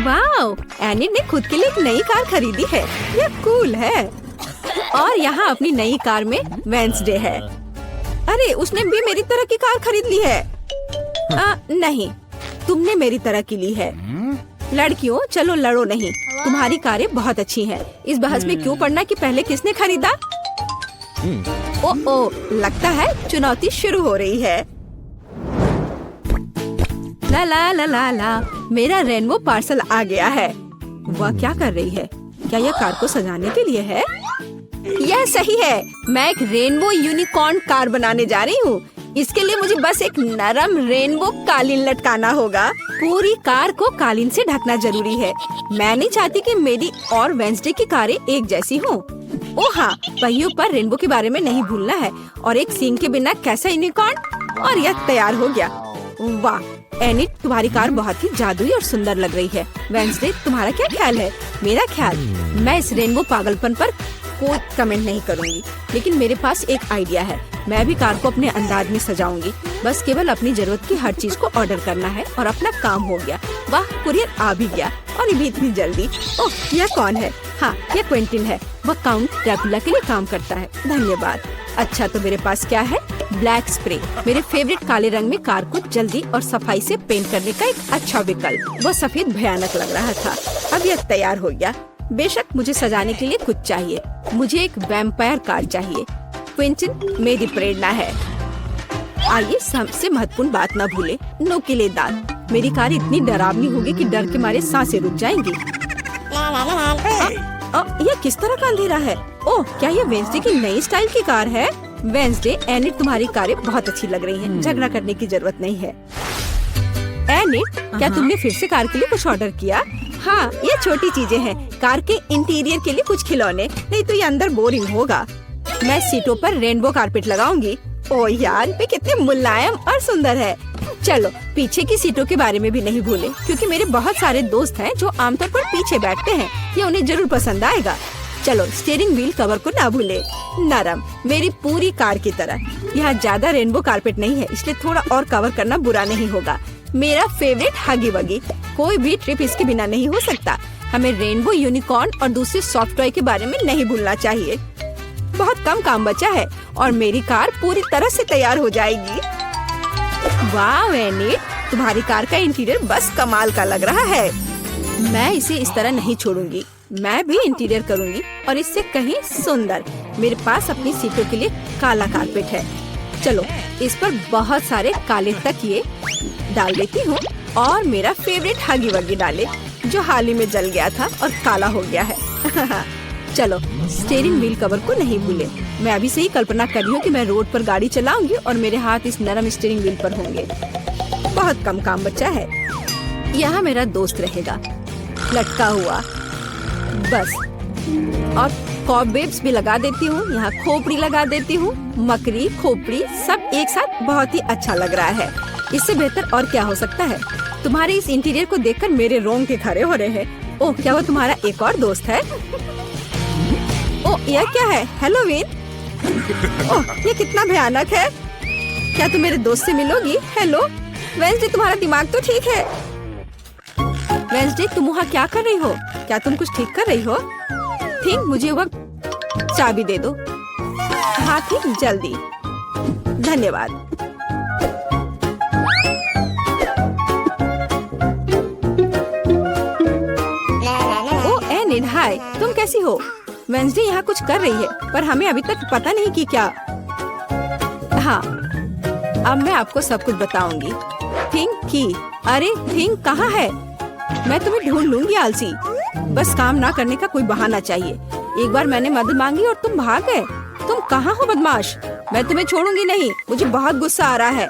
Wow, Enid ने खुद के लिए एक नई कार खरीदी है। यह कूल है। और यहाँ अपनी नई कार में वेंसडे है। अरे, उसने भी मेरी तरह की कार खरीद ली है। नहीं, तुमने मेरी तरह की ली है। लड़कियों, चलो लड़ो नहीं। तुम्हारी कारें बहुत अच्छी हैं। इस बहस में क्यों पड़ना कि पहले किसने खरीदा? ओ, लगता है चुनौती शुरू हो रही है। ला ला ला ला ला, मेरा रेनबो पार्सल आ गया है। वह क्या कर रही है? क्या यह कार को सजाने के लिए है? यह सही है। मैं एक रेनबो यूनिकॉर्न कार बनाने जा रही हूँ। इसके लिए मुझे बस एक नरम रेनबो कालीन लटकाना होगा। पूरी कार को कालीन से ढकना जरूरी है। मैं नहीं चाहती कि मेरी और वेंसडे की कारें एक जैसी हों। ओह हाँ, पहियों पर रेनबो के बारे में नहीं भूलना है। और एक सींग के बिना कैसा यूनिकॉर्न। और यह तैयार हो गया। वाह एनिड, तुम्हारी कार बहुत ही जादुई और सुंदर लग रही है। वेंसडे, तुम्हारा क्या ख्याल है? मेरा ख्याल, मैं इस रेनबो पागलपन पर कोई कमेंट नहीं करूँगी, लेकिन मेरे पास एक आइडिया है। मैं भी कार को अपने अंदाज में सजाऊंगी। बस केवल अपनी जरूरत की हर चीज को ऑर्डर करना है और अपना काम हो गया। वाह, कुरियर आ भी गया और ये भी इतनी जल्दी। ओह, यह कौन है? हाँ, यह क्विंटिन है। वह काउंट ड्रैकुला के लिए काम करता है। धन्यवाद। अच्छा, तो मेरे पास क्या है? ब्लैक स्प्रे, मेरे फेवरेट काले रंग में कार को जल्दी और सफाई से पेंट करने का एक अच्छा विकल्प। वह सफेद भयानक लग रहा था। अब यह तैयार हो गया। बेशक मुझे सजाने के लिए कुछ चाहिए। मुझे एक वैम्पायर कार चाहिए। क्विंटिन मेरी प्रेरणा है। आइए सबसे महत्वपूर्ण बात न भूले, नुकीले दांत। मेरी कार इतनी डरावनी होगी कि डर के मारे सांसें रुक जाएंगी। यह किस तरह का अंधेरा है? ओह, क्या यह वेंसडे की नई स्टाइल की कार है? वेंसडे, एनिड, तुम्हारी कारें बहुत अच्छी लग रही हैं। झगड़ा करने की जरूरत नहीं है। एनिड, क्या तुमने फिर से कार के लिए कुछ ऑर्डर किया? हाँ, ये छोटी चीजें हैं। कार के इंटीरियर के लिए कुछ खिलौने, नहीं तो ये अंदर बोरिंग होगा। मैं सीटों पर रेनबो कारपेट लगाऊंगी। ओह यार, ये कितने मुलायम और सुंदर है। चलो, पीछे की सीटों के बारे में भी नहीं भूले, क्योंकि मेरे बहुत सारे दोस्त हैं जो आमतौर पर पीछे बैठते हैं। ये उन्हें जरूर पसंद आएगा। चलो, स्टीयरिंग व्हील कवर को ना भूले। नरम, मेरी पूरी कार की तरह। यहाँ ज्यादा रेनबो कारपेट नहीं है, इसलिए थोड़ा और कवर करना बुरा नहीं होगा। मेरा फेवरेट हगी वगी। कोई भी ट्रिप इसके बिना नहीं हो सकता। हमें रेनबो यूनिकॉर्न और दूसरे सॉफ्ट टॉय के बारे में नहीं भूलना चाहिए। बहुत कम काम बचा है और मेरी कार पूरी तरह से तैयार हो जाएगी। वाह एनिड, तुम्हारी कार का इंटीरियर बस कमाल का लग रहा है। मैं इसे इस तरह नहीं छोड़ूंगी। मैं भी इंटीरियर करूंगी और इससे कहीं सुंदर। मेरे पास अपनी सीटों के लिए काला कारपेट है। चलो, इस पर बहुत सारे काले तकिए डाल देती हूँ और मेरा फेवरेट हगी वगी डाले, जो हाल ही में जल गया था और काला हो गया है। चलो, स्टीयरिंग व्हील कवर को नहीं भूले। मैं अभी से ही कल्पना कर रही हूँ कि मैं रोड पर गाड़ी चलाऊंगी और मेरे हाथ इस नरम स्टीयरिंग व्हील पर होंगे। बहुत कम काम बचा है। यहाँ मेरा दोस्त रहेगा, लटका हुआ। बस, और कॉबवेब्स भी लगा देती हूँ। यहाँ खोपड़ी लगा देती हूँ। मकड़ी, खोपड़ी सब एक साथ बहुत ही अच्छा लग रहा है। इससे बेहतर और क्या हो सकता है? तुम्हारे इस इंटीरियर को देखकर मेरे रोंगटे खड़े हो रहे हैं। ओह, क्या वो तुम्हारा एक और दोस्त है? ओह, यह क्या है? हेलोवीन? ओह, ये कितना भयानक है। क्या तुम मेरे दोस्त से मिलोगी? हेलो वेंसडे, तुम्हारा दिमाग तो ठीक है? वेंसडे, तुम वहाँ क्या कर रही हो? क्या तुम कुछ ठीक कर रही हो? थिंक, मुझे वह चाबी दे दो। हाँ थिंक, जल्दी। धन्यवाद। ओ एनिड, हाय, तुम कैसी हो? वेंसडे यहाँ कुछ कर रही है, पर हमें अभी तक पता नहीं कि क्या। हाँ, अब मैं आपको सब कुछ बताऊंगी। थिंक की, अरे थिंक कहाँ है? मैं तुम्हें ढूंढ लूंगी आलसी। बस काम ना करने का कोई बहाना चाहिए। एक बार मैंने मदद मांगी और तुम भाग गए। तुम कहाँ हो बदमाश? मैं तुम्हें छोड़ूंगी नहीं। मुझे बहुत गुस्सा आ रहा है।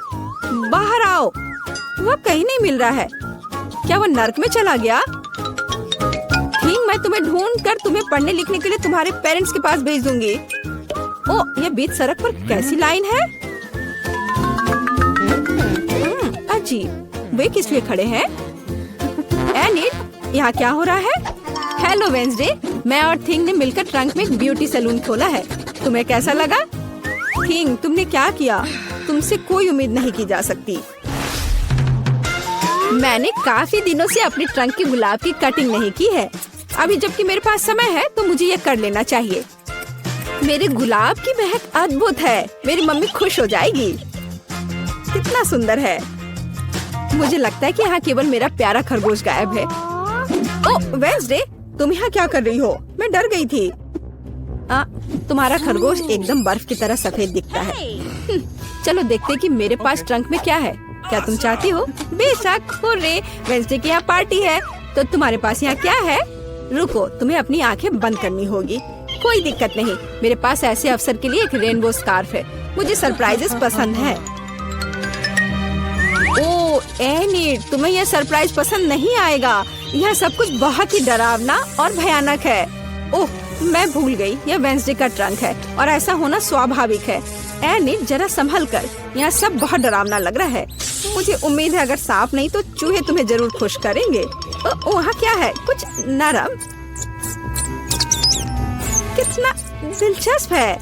बाहर आओ। वह कहीं नहीं मिल रहा है। क्या वह नर्क में चला गया? ठीक, मैं तुम्हें ढूंढ कर तुम्हें पढ़ने लिखने के लिए तुम्हारे पेरेंट्स के पास भेज दूंगी। ओ, ये बीच सड़क पर कैसी लाइन है? अजीब, वे किस लिए खड़े हैं? एनिड, यहाँ क्या हो रहा है? हेलो वेंसडे, मैं और थिंग ने मिलकर ट्रंक में एक ब्यूटी सैलून खोला है। तुम्हें कैसा लगा? थिंग, तुमने क्या किया? तुमसे कोई उम्मीद नहीं की जा सकती। मैंने काफी दिनों से अपने ट्रंक के गुलाब की कटिंग नहीं की है। अभी जबकि मेरे पास समय है तो मुझे ये कर लेना चाहिए। मेरे गुलाब की महक अद्भुत है। मेरी मम्मी खुश हो जाएगी। कितना सुंदर है। मुझे लगता है कि यहाँ केवल मेरा प्यारा खरगोश गायब है। ओह वेंसडे, तुम यहाँ क्या कर रही हो? मैं डर गई थी। तुम्हारा खरगोश एकदम बर्फ की तरह सफेद दिखता है। चलो देखते कि मेरे पास ट्रंक में क्या है। क्या तुम चाहती हो? बेशक। हुर्रे, वेंसडे की यहाँ पार्टी है। तो तुम्हारे पास यहाँ क्या है? रुको, तुम्हें अपनी आंखें बंद करनी होगी। कोई दिक्कत नहीं, मेरे पास ऐसे अवसर के लिए एक रेनबो स्कार्फ है। मुझे सरप्राइजेस पसंद है। ओह एनिट, तुम्हें यह सरप्राइज पसंद नहीं आएगा। यह सब कुछ बहुत ही डरावना और भयानक है। ओह, मैं भूल गई, यह वेंसडे का ट्रंक है और ऐसा होना स्वाभाविक है। एनिट, जरा संभल कर। यह सब बहुत डरावना लग रहा है। मुझे उम्मीद है अगर सांप नहीं तो चूहे तुम्हें जरूर खुश करेंगे। वहाँ क्या है? कुछ नरम। कितना दिलचस्प है।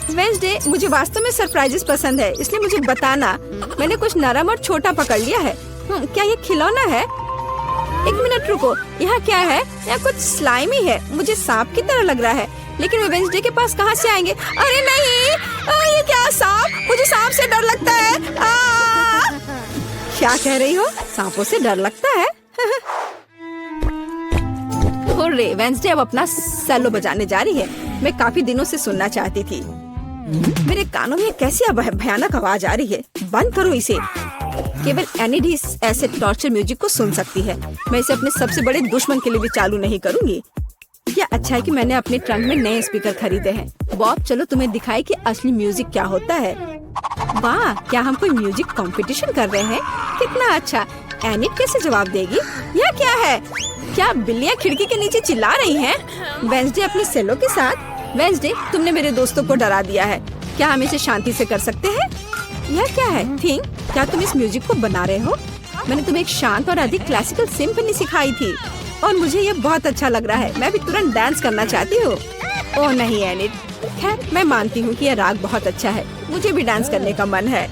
वेंसडे, मुझे वास्तव में सरप्राइजेस पसंद है, इसलिए मुझे बताना। मैंने कुछ नरम और छोटा पकड़ लिया है। क्या ये खिलौना है? एक मिनट रुको, यहाँ क्या है? यहाँ कुछ स्लाइमी है। मुझे सांप की तरह लग रहा है, लेकिन वे वेंसडे के पास कहाँ से आएंगे? अरे नहीं, ये क्या सांप? मुझे सांप से डर लगता है। क्या कह रही हो? सांपों से डर लगता है? हुर्रे, वेंसडे अब अपना सेलो बजाने जा रही है। मैं काफी दिनों से सुनना चाहती थी। मेरे कानों में कैसी भयानक आवाज आ रही है। बंद करो इसे। केवल एनिड ही ऐसे टॉर्चर म्यूजिक को सुन सकती है। मैं इसे अपने सबसे बड़े दुश्मन के लिए भी चालू नहीं करूंगी। क्या अच्छा है कि मैंने अपने ट्रंक में नए स्पीकर खरीदे हैं। बॉब, चलो तुम्हें दिखाए कि असली म्यूजिक क्या होता है। वाह, क्या हम कोई म्यूजिक कंपटीशन कर रहे हैं? कितना अच्छा। एनिड कैसे जवाब देगी? यह क्या है? क्या बिल्लियाँ खिड़की के नीचे चिल्ला रही हैं? वेंसडे अपने सेलो के साथ। वेंसडे, तुमने मेरे दोस्तों को डरा दिया है। क्या हम इसे शांति से कर सकते हैं? यह क्या है? थिंक, क्या तुम इस म्यूजिक को बना रहे हो? मैंने तुम्हें एक शांत और अधिक क्लासिकल सिम्फनी सिखाई थी और मुझे ये बहुत अच्छा लग रहा है। मैं भी तुरंत डांस करना चाहती हूँ। ओह नहीं एनिड, खैर मैं मानती हूँ कि यह राग बहुत अच्छा है। मुझे भी डांस करने का मन है।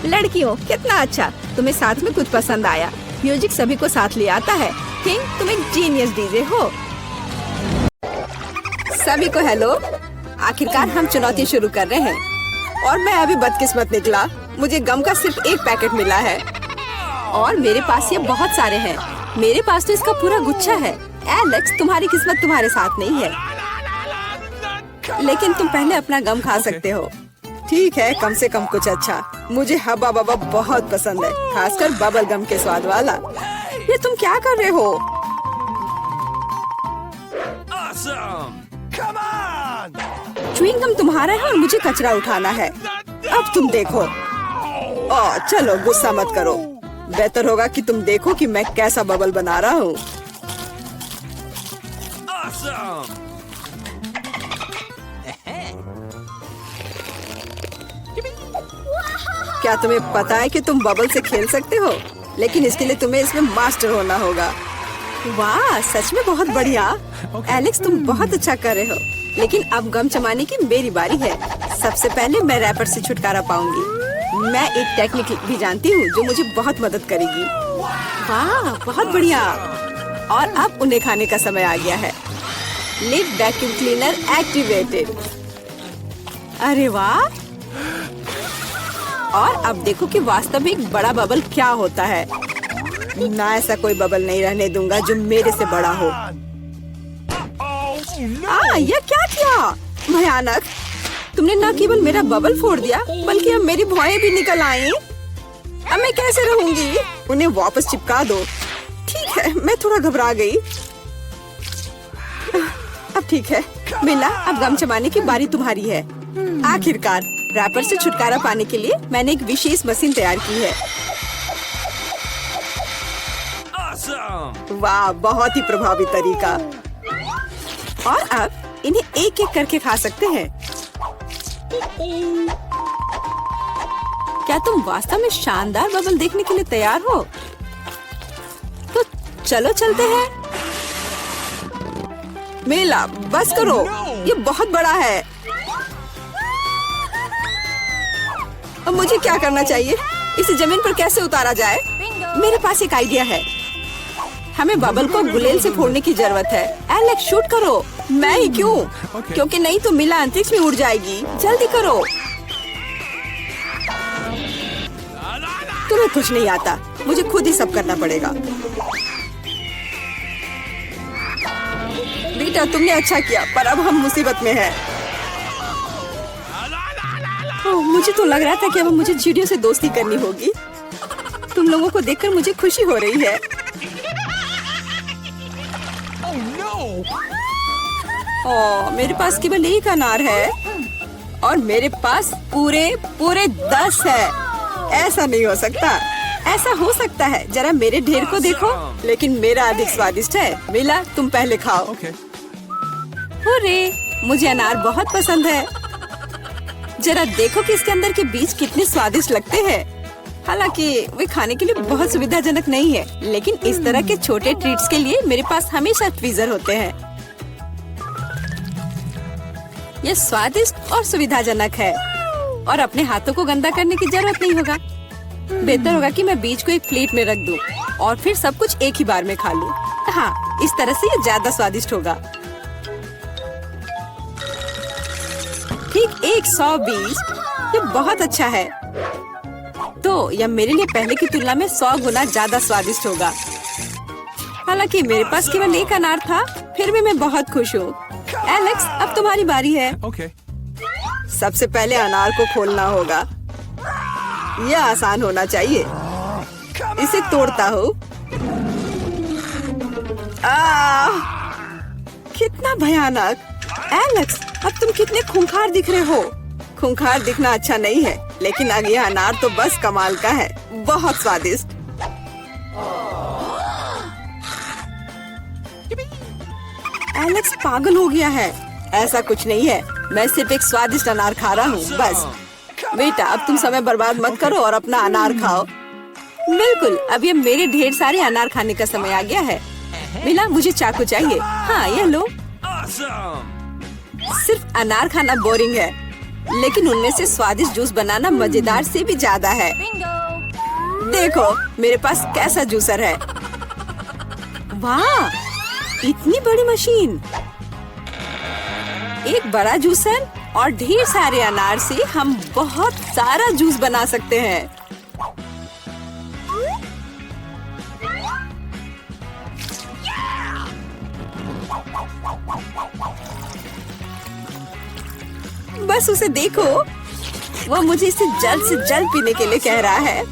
लड़कियों, कितना अच्छा, तुम्हें साथ में कुछ पसंद आया। म्यूजिक सभी को साथ ले आता है। किंग, तुम एक जीनियस डीजे हो। सभी को हेलो। आखिरकार हम चुनौती शुरू कर रहे हैं और मैं अभी बदकिस्मत निकला। मुझे गम का सिर्फ एक पैकेट मिला है और मेरे पास ये बहुत सारे हैं। मेरे पास तो इसका पूरा गुच्छा है। एलेक्स, तुम्हारी किस्मत तुम्हारे साथ नहीं है, लेकिन तुम पहले अपना गम खा सकते हो। ठीक है, कम से कम कुछ अच्छा। मुझे हब्बा बब्बा बहुत पसंद है, खासकर बबल गम के स्वाद वाला। ये तुम क्या कर रहे हो? च्युइंग गम तुम्हारा है और मुझे कचरा उठाना है। अब तुम देखो। चलो गुस्सा मत करो। बेहतर होगा कि तुम देखो कि मैं कैसा बबल बना रहा हूँ। क्या तुम्हें पता है कि तुम बबल से खेल सकते हो? लेकिन इसके लिए तुम्हें इसमें मास्टर होना होगा। वाह, सच में बहुत बढ़िया। एलेक्स, तुम बहुत अच्छा कर रहे हो। लेकिन अब गम चबाने की मेरी बारी है। सबसे पहले मैं रैपर से छुटकारा पाऊंगी। मैं एक टेक्निक भी जानती हूँ जो मुझे बहुत मदद करेगी। वाह, बहुत बढ़िया। और अब उन्हें खाने का समय आ गया है। Lid vacuum cleaner activated. अरे वाह। और अब देखो कि वास्तविक बड़ा बबल क्या होता है। ना, ऐसा कोई बबल नहीं रहने दूंगा जो मेरे से बड़ा हो। यह क्या किया? भयानक। तुमने न केवल मेरा बबल फोड़ दिया बल्कि अब मेरी भौएं भी निकल आई। अब मैं कैसे रहूंगी? उन्हें वापस चिपका दो। ठीक है, मैं थोड़ा घबरा गई। अब ठीक है मिला, अब गम चबाने की बारी तुम्हारी है। आखिरकार रैपर से छुटकारा पाने के लिए मैंने एक विशेष मशीन तैयार की है। वाह, बहुत ही प्रभावी तरीका। और अब इन्हें एक एक करके खा सकते हैं। क्या तुम वास्तव में शानदार बबल देखने के लिए तैयार हो? तो चलो चलते हैं। मेला, बस करो, ये बहुत बड़ा है। अब मुझे क्या करना चाहिए? इसे जमीन पर कैसे उतारा जाए? मेरे पास एक आइडिया है। हमें बबल को गुलेल से फोड़ने की जरूरत है। एलेक्स शूट करो। मैं ही क्यों? क्योंकि नहीं तो मिला अंतरिक्ष में उड़ जाएगी। जल्दी करो। तुम्हें कुछ नहीं आता, मुझे खुद ही सब करना पड़ेगा। बेटा तुमने अच्छा किया, पर अब हम मुसीबत में हैं। मुझे तो लग रहा था कि अब मुझे चिड़ियों से दोस्ती करनी होगी। तुम लोगों को देखकर मुझे खुशी हो रही है। मेरे पास केवल एक अनार है और मेरे पास पूरे 10 है। ऐसा नहीं हो सकता। ऐसा हो सकता है, जरा मेरे ढेर को देखो, लेकिन मेरा अधिक स्वादिष्ट है। मिला, तुम पहले खाओ। अरे मुझे अनार बहुत पसंद है। जरा देखो कि इसके अंदर के बीज कितने स्वादिष्ट लगते हैं। हालांकि वे खाने के लिए बहुत सुविधाजनक नहीं है, लेकिन इस तरह के छोटे ट्रीट्स के लिए मेरे पास हमेशा ट्वीजर होते हैं। यह स्वादिष्ट और सुविधाजनक है और अपने हाथों को गंदा करने की जरूरत नहीं होगा। बेहतर होगा कि मैं बीज को एक प्लेट में रख दूं और फिर सब कुछ एक ही बार में खा लूं। हाँ, इस तरह से ये ज्यादा स्वादिष्ट होगा। ठीक 100 बीज, ये बहुत अच्छा है। तो यह मेरे लिए पहले की तुलना में 100 गुना ज्यादा स्वादिष्ट होगा। हालांकि मेरे पास केवल एक अनार था, फिर भी मैं बहुत खुश हूँ। एलेक्स, अब तुम्हारी बारी है। सबसे पहले अनार को खोलना होगा। यह आसान होना चाहिए। इसे तोड़ता हूँ। कितना भयानक। एलेक्स, अब तुम कितने खूंखार दिख रहे हो। खूंखार दिखना अच्छा नहीं है, लेकिन अब यह अनार तो बस कमाल का है। बहुत स्वादिष्ट। एलेक्स पागल हो गया है। ऐसा कुछ नहीं है, मैं सिर्फ एक स्वादिष्ट अनार खा रहा हूँ बस। बेटा अब तुम समय बर्बाद मत करो और अपना अनार खाओ। बिल्कुल, अब ये मेरे ढेर सारे अनार खाने का समय आ गया है। मिला, मुझे चाकू चाहिए। हाँ, ये लो। सिर्फ अनार खाना बोरिंग है, लेकिन उनमें से स्वादिष्ट जूस बनाना मजेदार से भी ज्यादा है। देखो मेरे पास कैसा जूसर है। वाह, इतनी बड़ी मशीन। एक बड़ा जूसर और ढेर सारे अनार से हम बहुत सारा जूस बना सकते हैं। बस उसे देखो, वो मुझे इसे जल्द से जल्द पीने के लिए कह रहा है।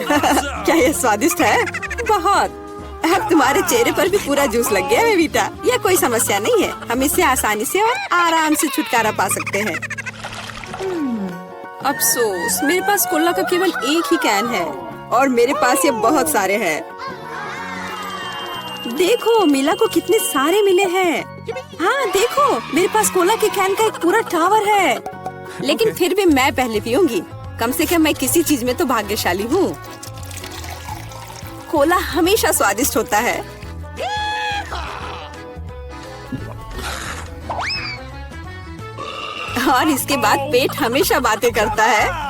क्या ये स्वादिष्ट है? बहुत। अब तुम्हारे चेहरे पर भी पूरा जूस लग गया है बेटा। यह कोई समस्या नहीं है, हम इससे आसानी से और आराम से छुटकारा पा सकते हैं। अफसोस, मेरे पास कोला का केवल एक ही कैन है और मेरे पास ये बहुत सारे हैं। देखो मिला को कितने सारे मिले हैं। हाँ देखो, मेरे पास कोला के कैन का एक पूरा टावर है। लेकिन फिर भी मैं पहले पीऊंगी। कम से कम मैं किसी चीज में तो भाग्यशाली हूँ। कोला हमेशा स्वादिष्ट होता है। और इसके बाद पेट हमेशा बातें करता है।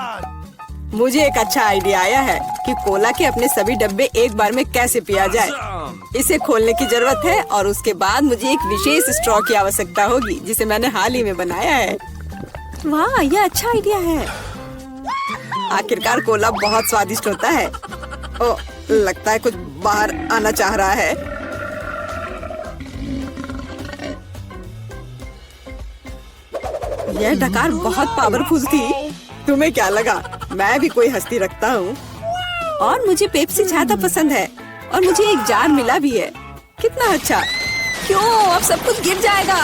मुझे एक अच्छा आइडिया आया है कि कोला के अपने सभी डब्बे एक बार में कैसे पिया जाए। इसे खोलने की जरूरत है और उसके बाद मुझे एक विशेष स्ट्रॉ की आवश्यकता होगी, जिसे मैंने हाल ही में बनाया है। वाह, यह अच्छा आइडिया है। आखिरकार कोला बहुत स्वादिष्ट होता है। ओ, लगता है कुछ बाहर आना चाह रहा है। यह डकार बहुत पावरफुल थी। तुम्हें क्या लगा मैं भी कोई हस्ती रखता हूँ? और मुझे पेप्सी ज्यादा पसंद है और मुझे एक जार मिला भी है। कितना अच्छा। क्यों, अब सब कुछ गिर जाएगा।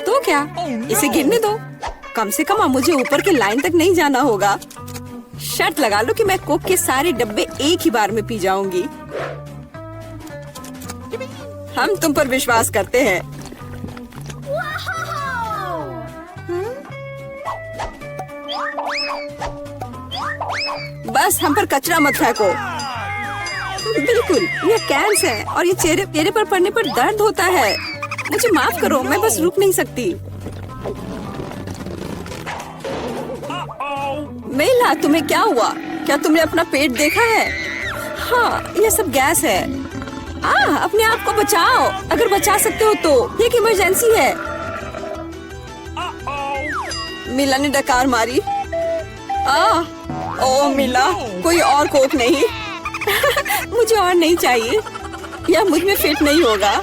तो क्या, इसे गिरने दो। कम से कम मुझे ऊपर के लाइन तक नहीं जाना होगा। शर्त लगा लो कि मैं कोक के सारे डब्बे एक ही बार में पी जाऊंगी। हम तुम पर विश्वास करते हैं। बस हम पर कचरा मत फेंको। बिल्कुल, ये कैंस है और ये चेहरे पर पड़ने पर दर्द होता है। मुझे माफ करो, मैं बस रुक नहीं सकती। मेला, तुम्हें क्या हुआ? क्या तुमने अपना पेट देखा है? हाँ, ये सब गैस है। अपने आप को बचाओ, अगर बचा सकते हो तो। ये एक इमरजेंसी है। मिला ने डकार मारी। ओ मिला, कोई और कोक नहीं? मुझे और नहीं चाहिए, यह मुझ में फिट नहीं होगा।